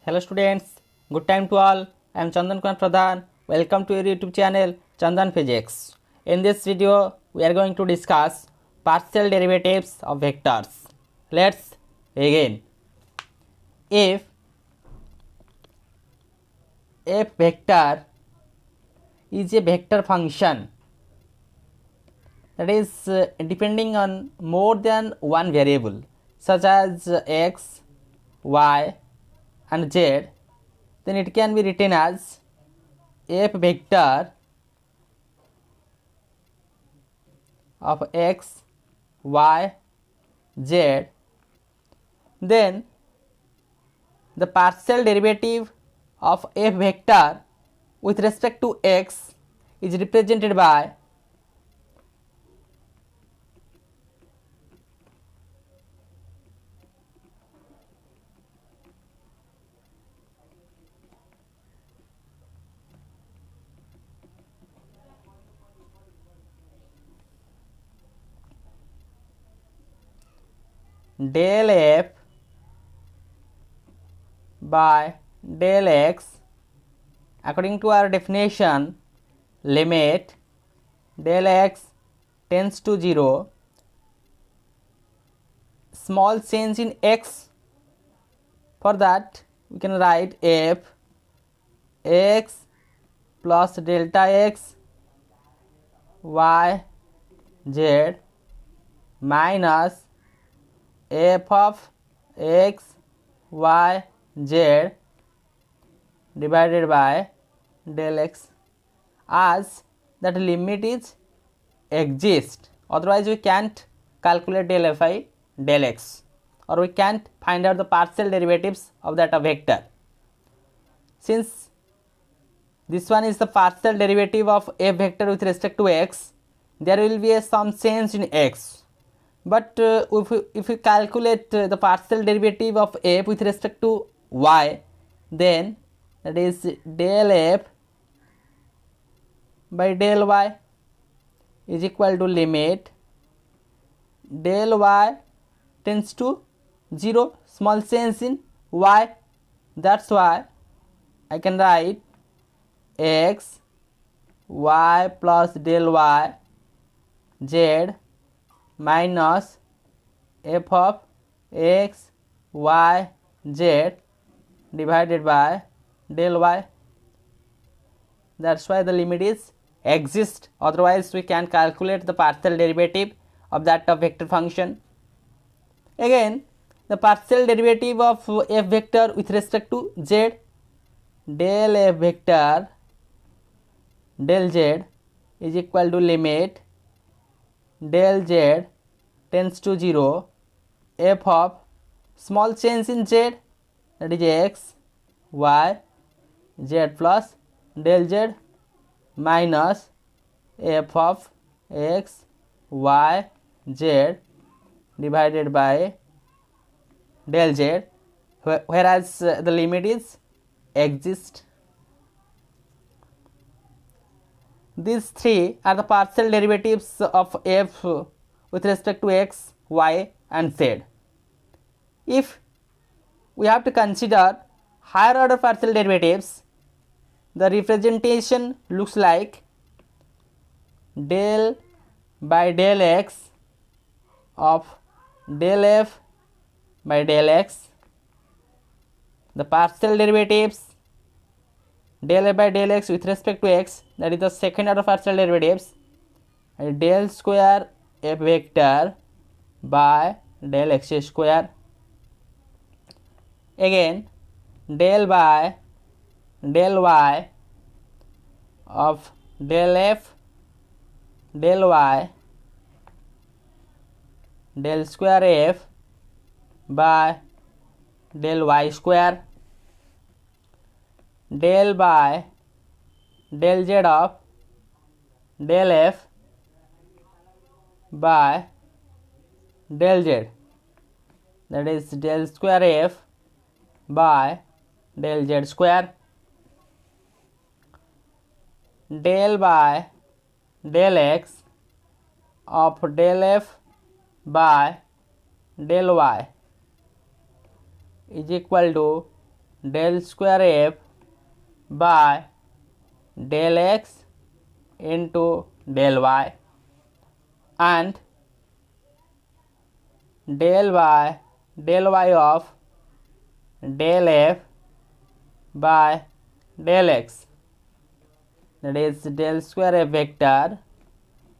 Hello students, good time to all. I am Chandan Kumar Pradhan. Welcome to your YouTube channel Chandan Physics. In this video, we are going to discuss partial derivatives of vectors. Let's begin. If f vector is a vector function that is depending on more than one variable such as x, y and z, then it can be written as f vector of x, y, z. Then the partial derivative of f vector with respect to x is represented by del f by del x according to our definition. Limit del x tends to 0, small change in x. For that we can write f x plus delta x y z minus f of x y z divided by del x, as that limit is exist. Otherwise we can't calculate del fi del x, or we can't find out the partial derivatives of that vector. Since this one is the partial derivative of f vector with respect to x, there will be some change in x. But if we calculate the partial derivative of f with respect to y, then that is del f by del y is equal to limit del y tends to 0, small change in y. That's why I can write x y plus del y z minus f of x y z divided by del y. That's why the limit is exist. Otherwise we can calculate the partial derivative of that vector function. Again, the partial derivative of f vector with respect to z, del f vector del z is equal to limit del z tends to 0, f of small change in z, that is x y z plus del z minus f of x y z divided by del z, whereas the limit is exist. These three are the partial derivatives of f with respect to x, y and z. If we have to consider higher order partial derivatives, the representation looks like del by del x of del f by del x. The partial derivatives del f by del x with respect to x, that is the second order partial derivatives, del square f vector by del x square. Again, del by del y of del f del y del square f by del y square, del by del z of del f by del z, that is del square f by del z square, del by del x of del f by del y is equal to del square f by del x into del y, and del y of del f by del x, that is del square f vector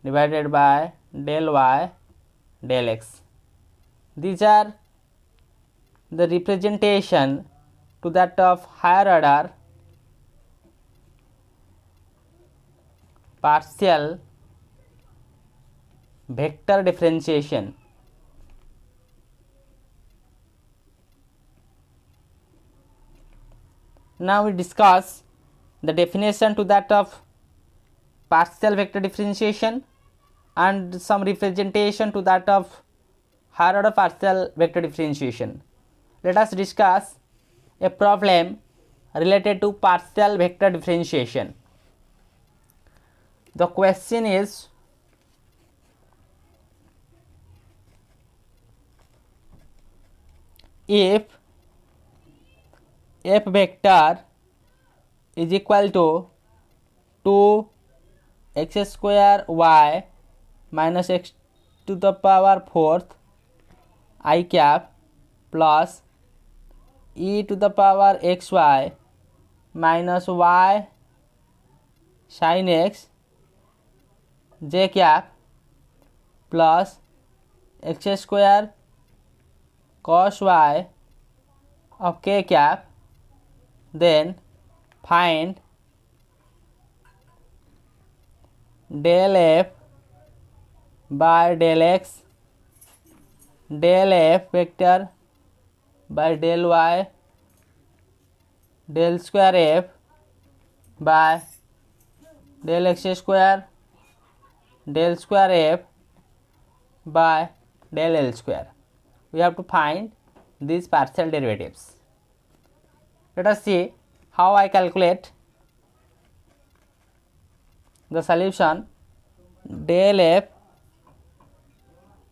divided by del y del x. These are the representation to that of higher order partial vector differentiation. Now we discuss the definition to that of partial vector differentiation and some representation to that of higher order partial vector differentiation. Let us discuss a problem related to partial vector differentiation. The question is, if f vector is equal to 2x square y minus x to the power 4th I cap plus e to the power xy minus y sin x j cap plus x square cos y of k cap, then find del f by del x, del f vector by del y, del square f by del x square, del square f by del L square. We have to find these partial derivatives. Let us see how I calculate the solution. Del f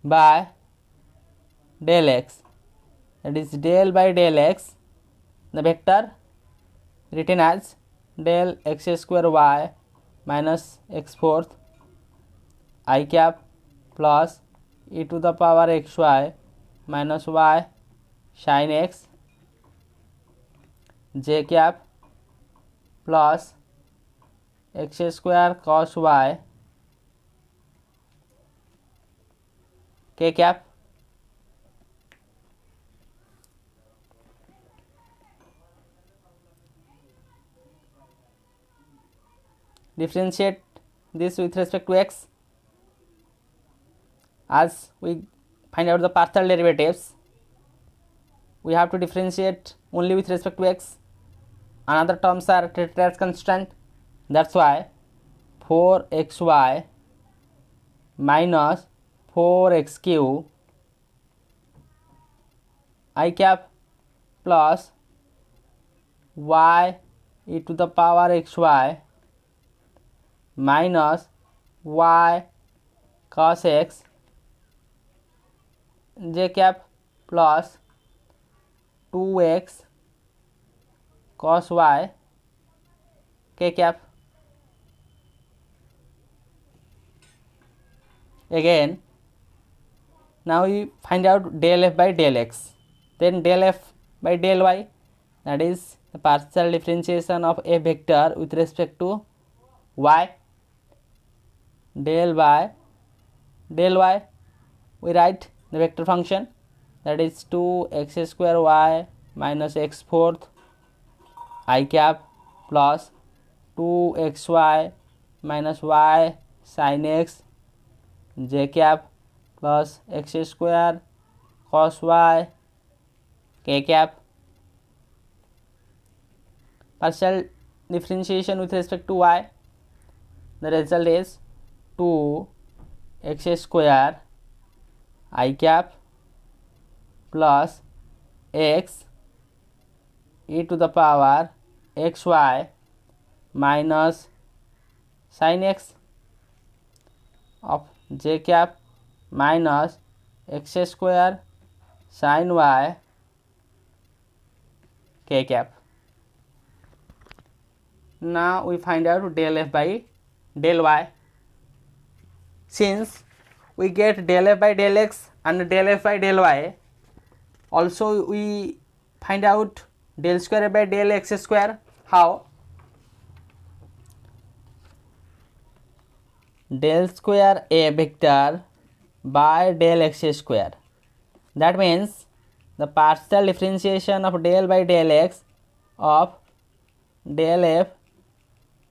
by del x, that is del by del x, the vector written as del x square y minus x 4th I cap plus e to the power xy minus y sin x j cap plus x square cos y k cap differentiate this with respect to x. As we find out the partial derivatives, we have to differentiate only with respect to x. Another terms are treated as constant. That's why 4xy minus 4x cube I cap plus y e to the power xy minus y cos x j cap plus 2x cos y k cap. Again, now we find out del f by del x, then del f by del y, that is the partial differentiation of a vector with respect to y. Del by del y, we write the vector function, that is 2x square y minus x 4th I cap plus 2xy minus y sin x j cap plus x square cos y k cap. Partial differentiation with respect to y, the result is 2x square I cap plus x e to the power xy minus sin x of j cap minus x square sin y k cap. Now we find out del f by del y. Since we get del f by del x and del f by del y, also we find out del square f by del x square. How? Del square a vector by del x square. That means the partial differentiation of del by del x of del f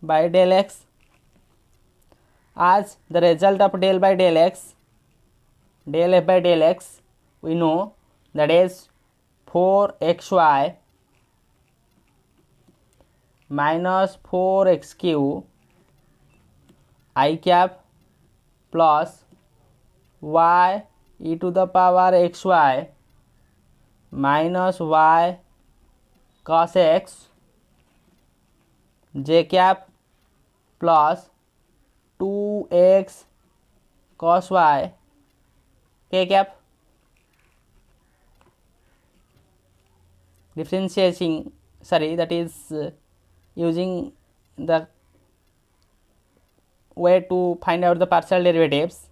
by del x, as the result of del by del x, del f by del x, we know that is 4xy minus 4x cube I cap plus y e to the power xy minus y cos x j cap plus 2x cos y k cap. Differentiating, that is using the way to find out the partial derivatives.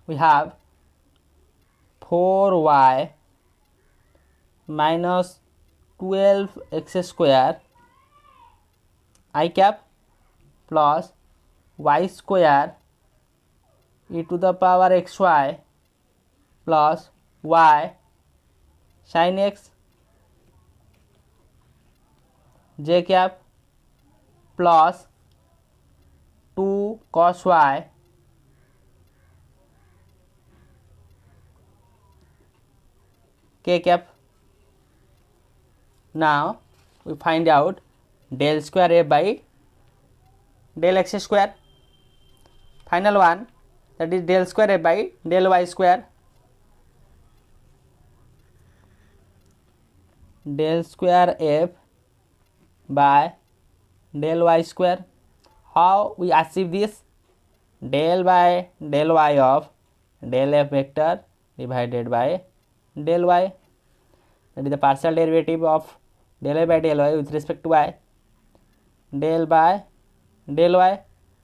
We have 4y minus 12x square I cap plus y square e to the power xy plus y sin x j cap plus 2 cos y k cap. Now we find out del square a by del x square. Final one, that is del square a by del y square. Del square f by del y square. How we achieve this? Del by del y of del f vector divided by del y, that is the partial derivative of del y by del y with respect to y. Del by del y,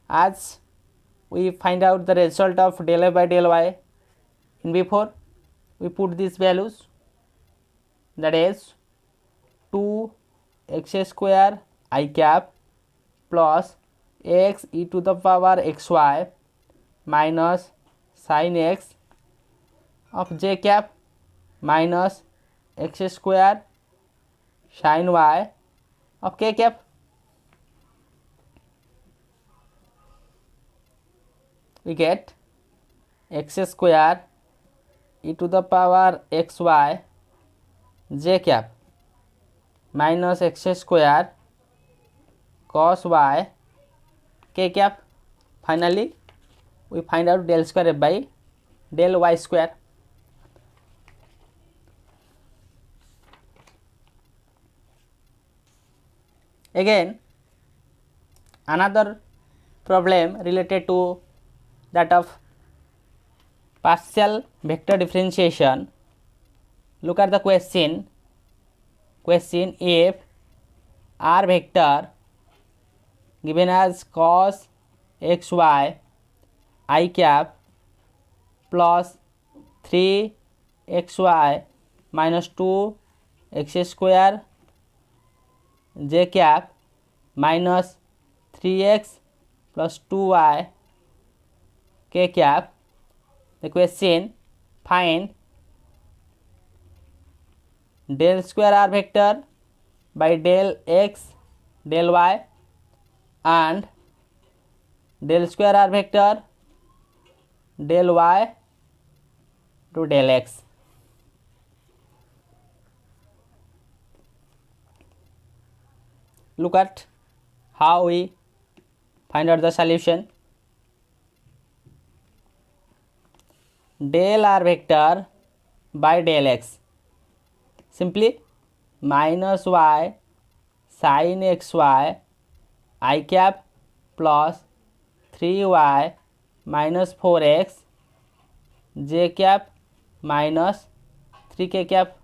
as we find out the result of del y by del y in before, we put these values, that is 2x square I cap plus x e to the power xy minus sin x of j cap minus x square sin y of k cap. We get x square e to the power xy j cap minus x square cos y k cap. Finally, we find out del square f by del y square. Again, another problem related to that of partial vector differentiation. Look at the question. Question, if r vector given as cos xy I cap plus 3xy minus 2x square j cap minus 3x plus 2y k cap, the question, find del square r vector by del x del y and del square r vector del y to del x. Look at how we find out the solution. Del r vector by del x, simply minus y sin xy I cap plus 3y minus 4x j cap minus 3k cap.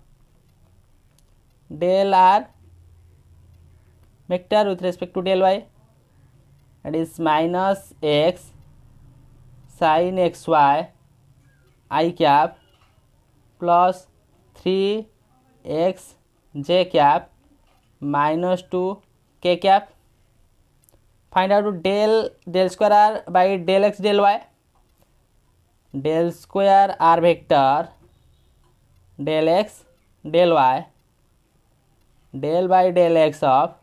Del r vector with respect to del y, that is minus x sin xy I cap plus 3x j cap minus 2 k cap. Find out del square r by del x del y. Del square r vector del x del y del by del x of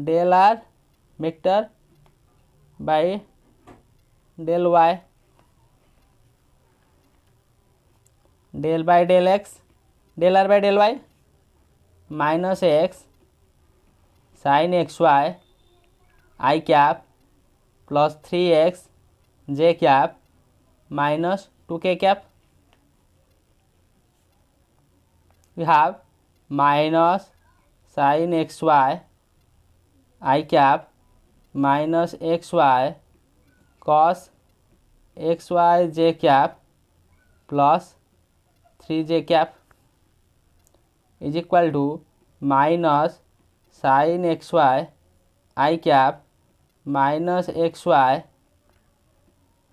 del r vector by del y del by del x del r by del y minus x sin xy I cap plus 3x j cap minus 2k cap. We have minus sin xy I cap minus xy cos xy j cap plus 3j cap is equal to minus sin xy I cap minus xy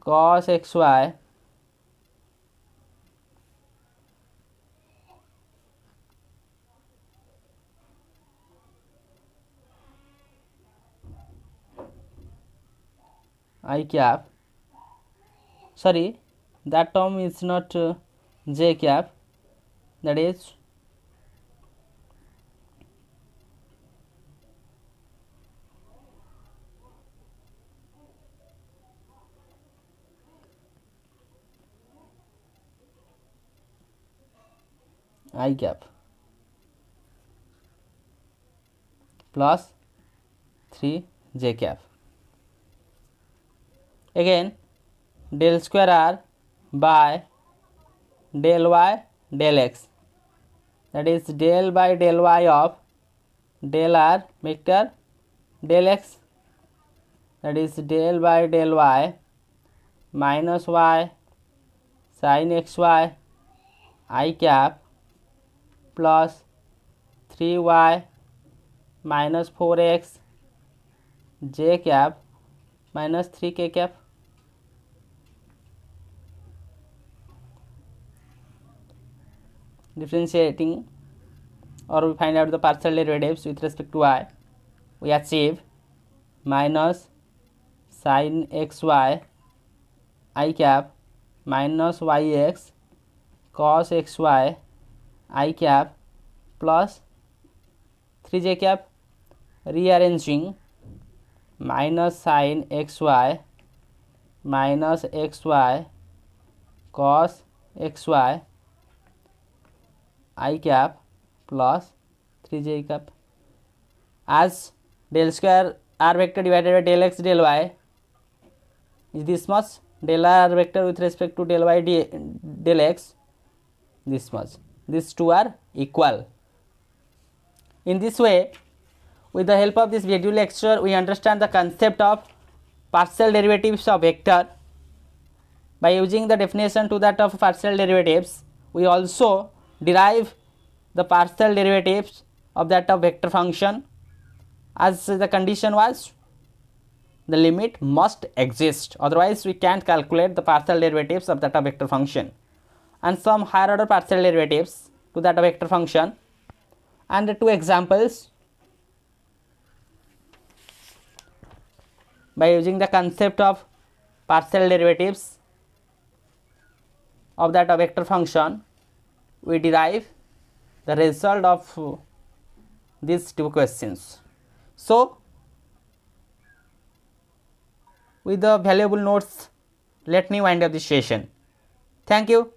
cos xy I cap, sorry, that term is not j cap, that is I cap plus 3j cap. Again del square r by del y del x, that is del by del y of del r vector del x, that is del by del y minus y sin xy I cap plus 3y minus 4x j cap minus 3k cap. Differentiating, or we find out the partial derivatives with respect to y, we achieve minus sin xy I cap minus yx cos xy I cap plus 3j cap. Rearranging, minus sin xy minus xy cos xy I cap plus 3j cap. As del square r vector divided by del x del y is this much, del r vector with respect to del y del x this much, these two are equal. In this way, with the help of this video lecture, we understand the concept of partial derivatives of vector. By using the definition to that of partial derivatives, we also derive the partial derivatives of that of vector function, as the condition was the limit must exist, otherwise we can't calculate the partial derivatives of that of vector function, and some higher order partial derivatives to that of vector function. And the two examples, by using the concept of partial derivatives of that of vector function, we derive the result of these two questions. So, with the valuable notes, let me wind up this session. Thank you.